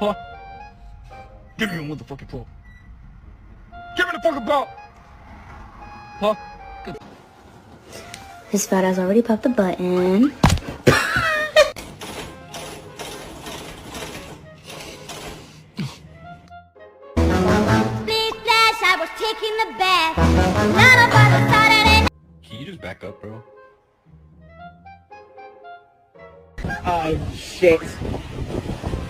Paul. Give me your motherfucking paw. Give me the fucking ball. Paul. Good. His fat ass already popped the button. Please flash, I was taking the bath. Not about a Saturday night. Can you just back up, bro? Oh shit.